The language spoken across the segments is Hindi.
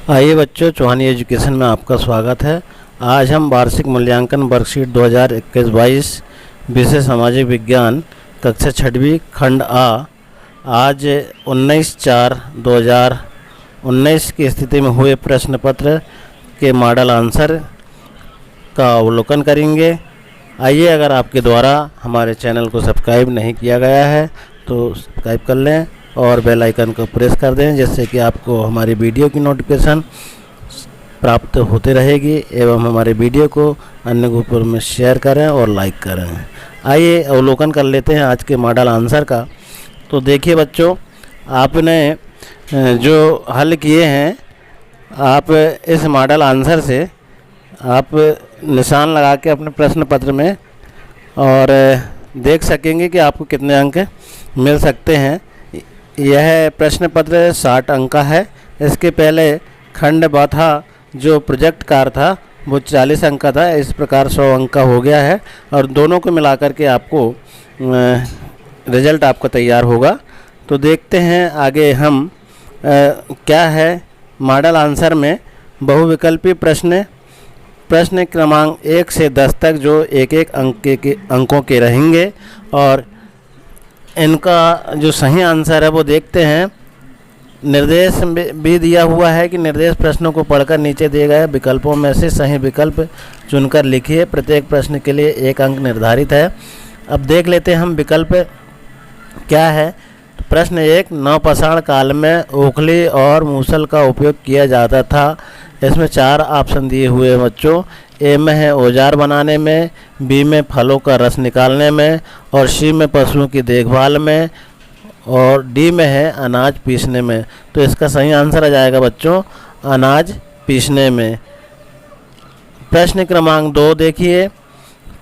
आइए बच्चों, चौहानी एजुकेशन में आपका स्वागत है। आज हम वार्षिक मूल्यांकन वर्कशीट 2021-22 विषय सामाजिक विज्ञान कक्षा 6वीं खंड आ आज 19/4/2019 की स्थिति में हुए प्रश्न पत्र के मॉडल आंसर का अवलोकन करेंगे। आइए, अगर आपके द्वारा हमारे चैनल को सब्सक्राइब नहीं किया गया है तो सब्सक्राइब कर लें और बेल आइकन को प्रेस कर दें, जिससे कि आपको हमारी वीडियो की नोटिफिकेशन प्राप्त होती रहेगी एवं हमारे वीडियो को अन्य ग्रुपों में शेयर करें और लाइक करें। आइए अवलोकन कर लेते हैं आज के मॉडल आंसर का। तो देखिए बच्चों, आपने जो हल किए हैं, आप इस मॉडल आंसर से आप निशान लगा के अपने प्रश्न पत्र में और देख सकेंगे कि आपको कितने अंक मिल सकते हैं। यह प्रश्न पत्र 60 अंक का है। इसके पहले खंड ब था, जो प्रोजेक्ट कार्य था, वो 40 अंक का था। इस प्रकार 100 अंक का हो गया है और दोनों को मिलाकर के आपको रिजल्ट आपका तैयार होगा। तो देखते हैं आगे हम क्या है मॉडल आंसर में। बहुविकल्पी प्रश्न क्रमांक 1 से 10 तक जो एक अंकों के रहेंगे और इनका जो सही आंसर है वो देखते हैं। निर्देश भी दिया हुआ है कि निर्देश प्रश्नों को पढ़कर नीचे दिए गए विकल्पों में से सही विकल्प चुनकर लिखिए। प्रत्येक प्रश्न के लिए 1 अंक निर्धारित है। अब देख लेते हैं हम विकल्प क्या है। प्रश्न 1, नवपाषाण काल में ओखली और मूसल का उपयोग किया जाता था। इसमें 4 ऑप्शन दिए हुए हैं बच्चों। ए में है औजार बनाने में, बी में फलों का रस निकालने में और सी में पशुओं की देखभाल में और डी में है अनाज पीसने में। तो इसका सही आंसर आ जाएगा बच्चों अनाज पीसने में। प्रश्न क्रमांक 2 देखिए,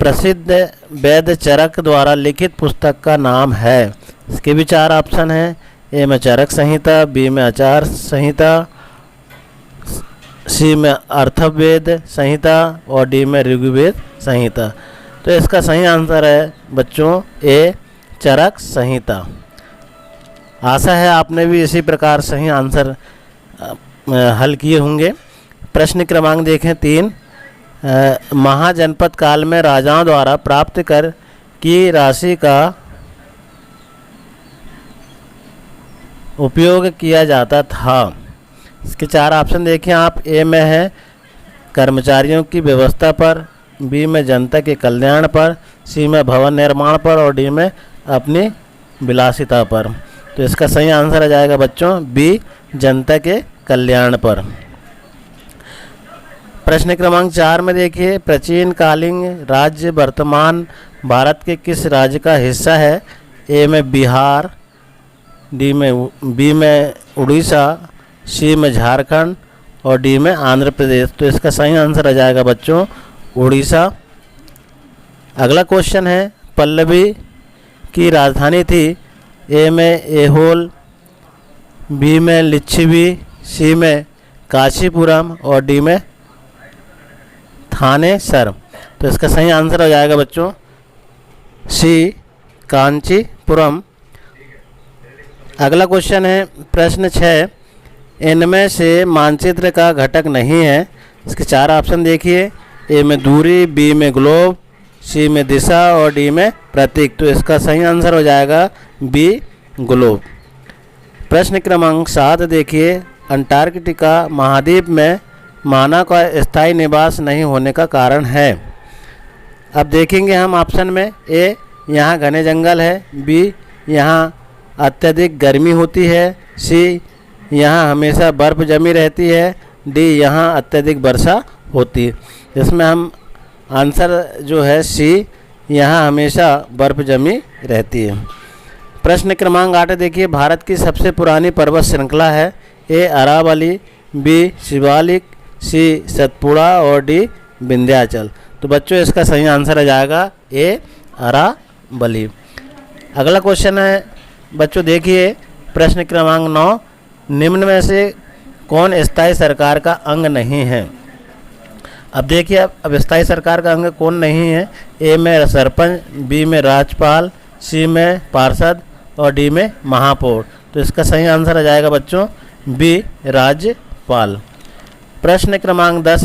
प्रसिद्ध वैद्य चरक द्वारा लिखित पुस्तक का नाम है। इसके भी 4 ऑप्शन हैं। ए में चरक संहिता, बी में आचार संहिता, सी में अर्थवेद संहिता और डी में ऋग्वेद संहिता। तो इसका सही आंसर है बच्चों ए चरक संहिता। आशा है आपने भी इसी प्रकार सही आंसर हल किए होंगे। प्रश्न क्रमांक देखें 3, महाजनपद काल में राजाओं द्वारा प्राप्त कर की राशि का उपयोग किया जाता था। इसके 4 ऑप्शन देखें आप। ए में है कर्मचारियों की व्यवस्था पर, बी में जनता के कल्याण पर, सी में भवन निर्माण पर और डी में अपनी विलासिता पर। तो इसका सही आंसर आ जाएगा बच्चों बी जनता के कल्याण पर। प्रश्न क्रमांक 4 में देखिए, प्राचीन कालीन राज्य वर्तमान भारत के किस राज्य का हिस्सा है। ए में बिहार, बी में उड़ीसा, सी में झारखंड और डी में आंध्र प्रदेश। तो इसका सही आंसर आ जाएगा बच्चों उड़ीसा। अगला क्वेश्चन है, पल्लवी की राजधानी थी। ए में ऐहोल, बी में लिच्छवी, सी में काशीपुरम और डी में थानेसर। तो इसका सही आंसर हो जाएगा बच्चों सी कांचीपुरम। अगला क्वेश्चन है प्रश्न 6, इनमें से मानचित्र का घटक नहीं है। इसके 4 ऑप्शन देखिए। ए में दूरी, बी में ग्लोब, सी में दिशा और डी में प्रतीक। तो इसका सही आंसर हो जाएगा बी ग्लोब। प्रश्न क्रमांक 7 देखिए, अंटार्कटिका महाद्वीप में मानव का स्थायी निवास नहीं होने का कारण है। अब देखेंगे हम ऑप्शन में। ए, यहाँ घने जंगल है, बी, यहाँ अत्यधिक गर्मी होती है, सी, यहाँ हमेशा बर्फ़ जमी रहती है, डी, यहाँ अत्यधिक वर्षा होती है। इसमें हम आंसर जो है सी, यहाँ हमेशा बर्फ़ जमी रहती है। प्रश्न क्रमांक 8 देखिए, भारत की सबसे पुरानी पर्वत श्रृंखला है। ए अरावली, बी शिवालिक, सी सतपुड़ा और डी विंध्याचल। तो बच्चों इसका सही आंसर आ जाएगा ए अरावली। अगला क्वेश्चन है बच्चों देखिए, प्रश्न क्रमांक 9, निम्न में से कौन स्थायी सरकार का अंग नहीं है। अब देखिए, अब स्थायी सरकार का अंग कौन नहीं है। ए में सरपंच, बी में राज्यपाल, सी में पार्षद और डी में महापौर। तो इसका सही आंसर आ जाएगा बच्चों बी राज्यपाल। प्रश्न क्रमांक 10,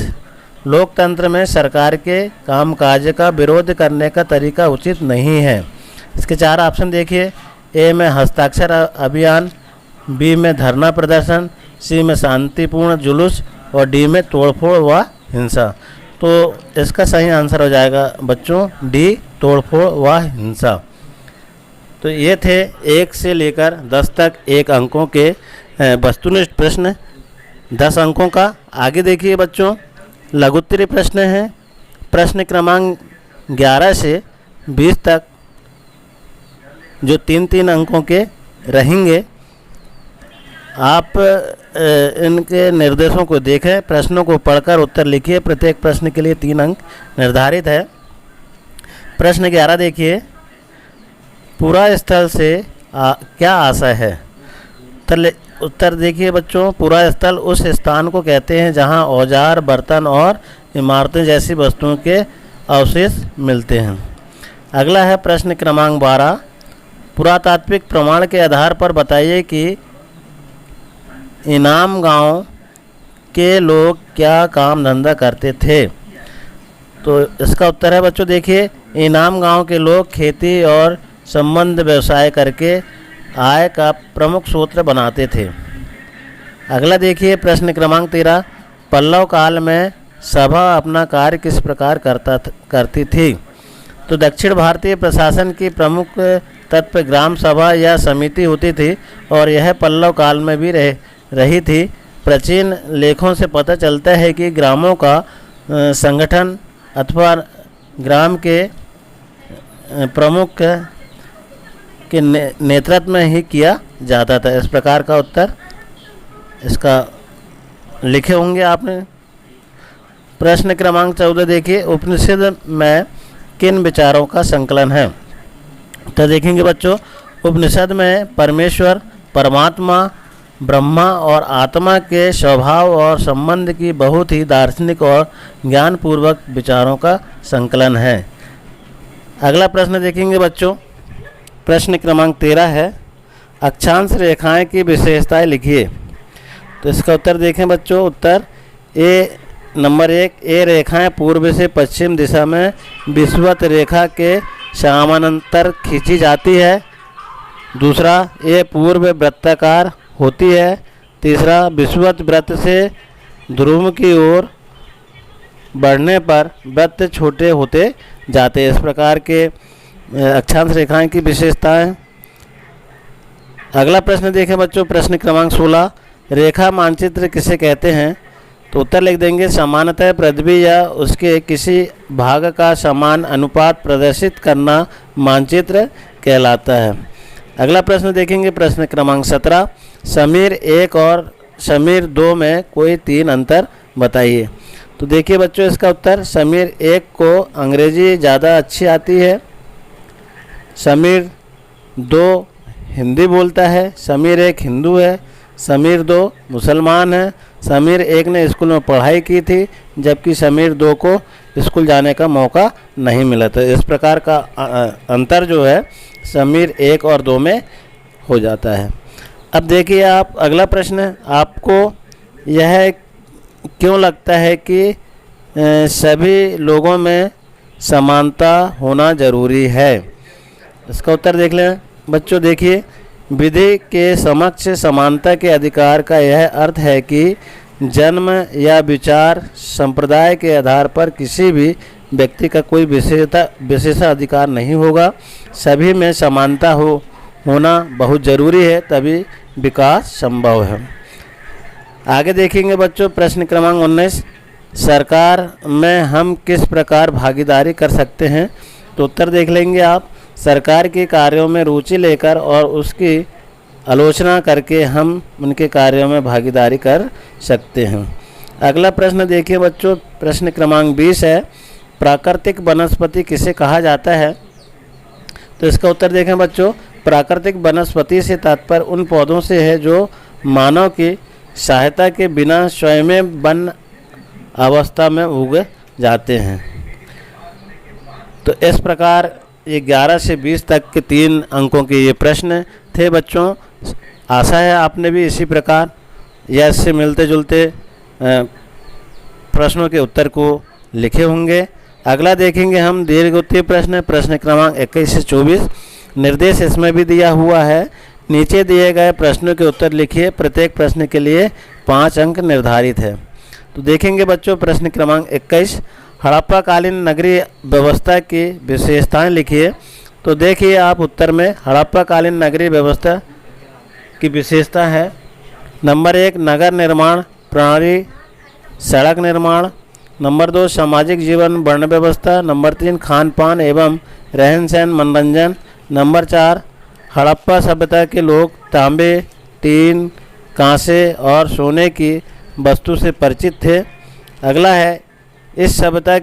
लोकतंत्र में सरकार के कामकाज का विरोध करने का तरीका उचित नहीं है। इसके 4 ऑप्शन देखिए। ए में हस्ताक्षर अभियान, बी में धरना प्रदर्शन, सी में शांतिपूर्ण जुलूस और डी में तोड़फोड़ व हिंसा। तो इसका सही आंसर हो जाएगा बच्चों डी, तोड़फोड़ व हिंसा। तो ये थे 1 से लेकर 10 तक 1 अंकों के वस्तुनिष्ठ प्रश्न 10 अंकों का। आगे देखिए बच्चों, लघुत्तरीय प्रश्न हैं। प्रश्न क्रमांक 11 से 20 तक जो 3-3 अंकों के रहेंगे। आप इनके निर्देशों को देखें, प्रश्नों को पढ़कर उत्तर लिखिए। प्रत्येक प्रश्न के लिए 3 अंक निर्धारित है। प्रश्न 11 देखिए, पुरा स्थल से क्या आशय है? उत्तर देखिए बच्चों, पुरा स्थल उस स्थान को कहते हैं जहां औजार, बर्तन और इमारतें जैसी वस्तुओं के अवशेष मिलते हैं। अगला है प्रश्न क्रमांक 12, पुरातात्विक प्रमाण के आधार पर बताइए कि इनाम गांव के लोग क्या काम धंधा करते थे। तो इसका उत्तर है बच्चों देखिए, इनाम गांव के लोग खेती और संबंध व्यवसाय करके आय का प्रमुख स्रोत बनाते थे। अगला देखिए प्रश्न क्रमांक 13, पल्लव काल में सभा अपना कार्य किस प्रकार करती थी। तो दक्षिण भारतीय प्रशासन की प्रमुख तत्व ग्राम सभा या समिति होती थी और यह पल्लव काल में भी रही थी। प्राचीन लेखों से पता चलता है कि ग्रामों का संगठन अथवा ग्राम के प्रमुख के नेतृत्व में ही किया जाता था। इस प्रकार का उत्तर इसका लिखे होंगे आपने। प्रश्न क्रमांक 14 देखिए, उपनिषद में किन विचारों का संकलन है। तो देखेंगे बच्चों, उपनिषद में परमेश्वर, परमात्मा, ब्रह्मा और आत्मा के स्वभाव और संबंध की बहुत ही दार्शनिक और ज्ञानपूर्वक विचारों का संकलन है। अगला प्रश्न देखेंगे बच्चों, प्रश्न क्रमांक 13 है, अक्षांश रेखाएं की विशेषताएं लिखिए। तो इसका उत्तर देखें बच्चों, उत्तर ए नंबर 1, ए रेखाएं पूर्व से पश्चिम दिशा में विषुवत रेखा के समानांतर खींची जाती है। दूसरा, ए पूर्व वृत्ताकार होती है। तीसरा, विषुवत वृत्त से ध्रुव की ओर बढ़ने पर वृत्त छोटे होते जाते हैं। इस प्रकार के अक्षांश रेखाएं की विशेषताएं। अगला प्रश्न देखें बच्चों, प्रश्न क्रमांक 16, रेखा मानचित्र किसे कहते हैं। तो उत्तर लिख देंगे, समानतः पृथ्वी या उसके किसी भाग का समान अनुपात प्रदर्शित करना मानचित्र कहलाता है। अगला प्रश्न देखेंगे, प्रश्न क्रमांक 17, समीर 1 और समीर 2 में कोई 3 अंतर बताइए। तो देखिए बच्चों, इसका उत्तर समीर 1 को अंग्रेजी ज़्यादा अच्छी आती है, समीर 2 हिंदी बोलता है, समीर 1 हिंदू है, समीर 2 मुसलमान है, समीर 1 ने स्कूल में पढ़ाई की थी जबकि समीर 2 को स्कूल जाने का मौका नहीं मिला था। इस प्रकार का अंतर जो है समीर 1 और 2 में हो जाता है। अब देखिए आप, अगला प्रश्न, आपको यह क्यों लगता है कि सभी लोगों में समानता होना जरूरी है। इसका उत्तर देख लें बच्चों। देखिए, विधि के समक्ष समानता के अधिकार का यह अर्थ है कि जन्म या विचार संप्रदाय के आधार पर किसी भी व्यक्ति का कोई विशेषाधिकार नहीं होगा। सभी में समानता होना बहुत ज़रूरी है, तभी विकास संभव है। आगे देखेंगे बच्चों, प्रश्न क्रमांक 19, सरकार में हम किस प्रकार भागीदारी कर सकते हैं। तो उत्तर देख लेंगे आप, सरकार के कार्यों में रुचि लेकर और उसकी आलोचना करके हम उनके कार्यों में भागीदारी कर सकते हैं। अगला प्रश्न देखिए बच्चों, प्रश्न क्रमांक 20 है, प्राकृतिक वनस्पति किसे कहा जाता है। तो इसका उत्तर देखें बच्चों, प्राकृतिक वनस्पति से तात्पर्य उन पौधों से है जो मानव की सहायता के बिना स्वयं वन अवस्था में उग जाते हैं। तो इस प्रकार ये 11 से 20 तक के 3 अंकों के ये प्रश्न थे बच्चों। आशा है आपने भी इसी प्रकार या इससे मिलते जुलते प्रश्नों के उत्तर को लिखे होंगे। अगला देखेंगे हम दीर्घ उत्तरीय प्रश्न, प्रश्न क्रमांक 21 से 24। निर्देश इसमें भी दिया हुआ है। नीचे दिए गए प्रश्नों के उत्तर लिखिए, प्रत्येक प्रश्न के लिए 5 अंक निर्धारित है। तो देखेंगे बच्चों प्रश्न क्रमांक 21, हड़प्पा कालीन नगरीय व्यवस्था की विशेषताएं लिखिए। तो देखिए आप उत्तर में हड़प्पा कालीन नगरीय व्यवस्था की विशेषता है। नंबर 1 नगर निर्माण प्रणाली, सड़क निर्माण। नंबर 2 सामाजिक जीवन वर्ण व्यवस्था। नंबर 3 खान पान एवं रहन सहन मनोरंजन। नंबर 4 हड़प्पा सभ्यता के लोग तांबे, टीन, कांसे और सोने की वस्तु से परिचित थे। अगला है इस सभ्यता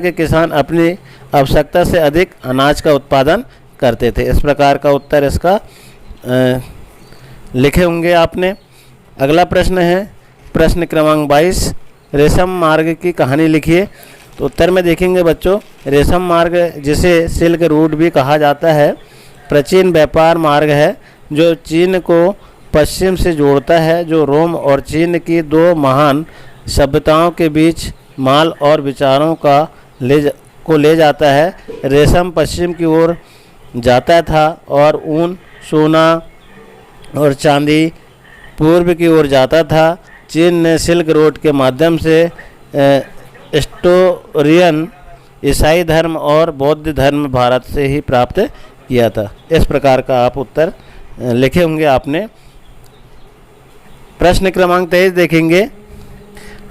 के किसान अपनी आवश्यकता से अधिक अनाज का उत्पादन करते थे। इस प्रकार का उत्तर इसका लिखे होंगे आपने। अगला प्रश्न है प्रश्न क्रमांक 22, रेशम मार्ग की कहानी लिखिए। तो उत्तर में देखेंगे बच्चों, रेशम मार्ग जिसे सिल्क रूट भी कहा जाता है, प्राचीन व्यापार मार्ग है जो चीन को पश्चिम से जोड़ता है, जो रोम और चीन की 2 महान सभ्यताओं के बीच माल और विचारों को ले जाता है। रेशम पश्चिम की ओर जाता था और ऊन, सोना और चांदी पूर्व की ओर जाता था। चीन ने सिल्क रोड के माध्यम से स्टोरियन ईसाई धर्म और बौद्ध धर्म भारत से ही प्राप्त किया था। इस प्रकार का आप उत्तर लिखे होंगे आपने। प्रश्न क्रमांक 23 देखेंगे,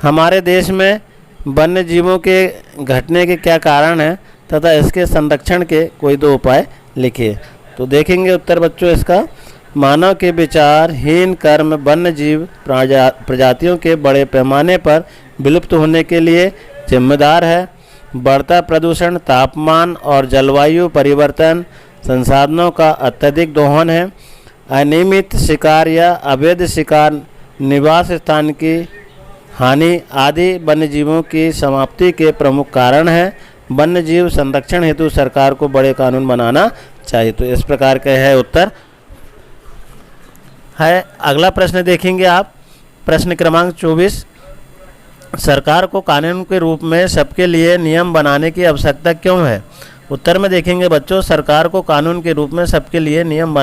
हमारे देश में वन्य जीवों के घटने के क्या कारण हैं तथा इसके संरक्षण के कोई 2 उपाय लिखिए। तो देखेंगे उत्तर बच्चों इसका, मानव के विचारहीन कर्म वन्य जीव प्रजातियों के बड़े पैमाने पर विलुप्त होने के लिए जिम्मेदार है। बढ़ता प्रदूषण, तापमान और जलवायु परिवर्तन, संसाधनों का अत्यधिक दोहन है। अनियमित शिकार या अवैध शिकार, निवास स्थान की हानि आदि वन्यजीवों की समाप्ति के प्रमुख कारण हैं। वन्यजीव संरक्षण हेतु सरकार को बड़े कानून बनाना चाहिए। तो इस प्रकार का है उत्तर है। अगला प्रश्न देखेंगे आप, प्रश्न क्रमांक 24, सरकार को कानून के रूप में सबके लिए नियम बनाने की आवश्यकता क्यों है। उत्तर में देखेंगे बच्चों, सरकार को कानून के रूप में सबके लिए नियम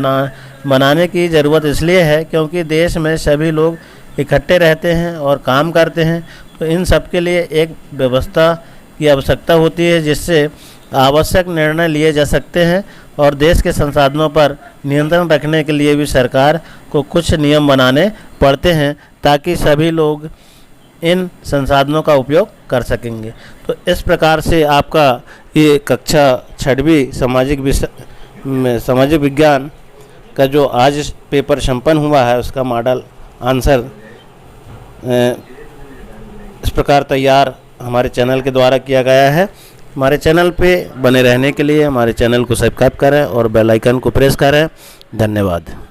बनाने की ज़रूरत इसलिए है क्योंकि देश में सभी लोग इकट्ठे रहते हैं और काम करते हैं। तो इन सब के लिए एक व्यवस्था की आवश्यकता होती है जिससे आवश्यक निर्णय लिए जा सकते हैं और देश के संसाधनों पर नियंत्रण रखने के लिए भी सरकार को कुछ नियम बनाने पड़ते हैं ताकि सभी लोग इन संसाधनों का उपयोग कर सकेंगे। तो इस प्रकार से आपका ये कक्षा 6वीं सामाजिक विज्ञान का जो आज पेपर संपन्न हुआ है उसका मॉडल आंसर इस प्रकार तैयार हमारे चैनल के द्वारा किया गया है। हमारे चैनल पे बने रहने के लिए हमारे चैनल को सब्सक्राइब करें और बेल आइकन को प्रेस करें। धन्यवाद।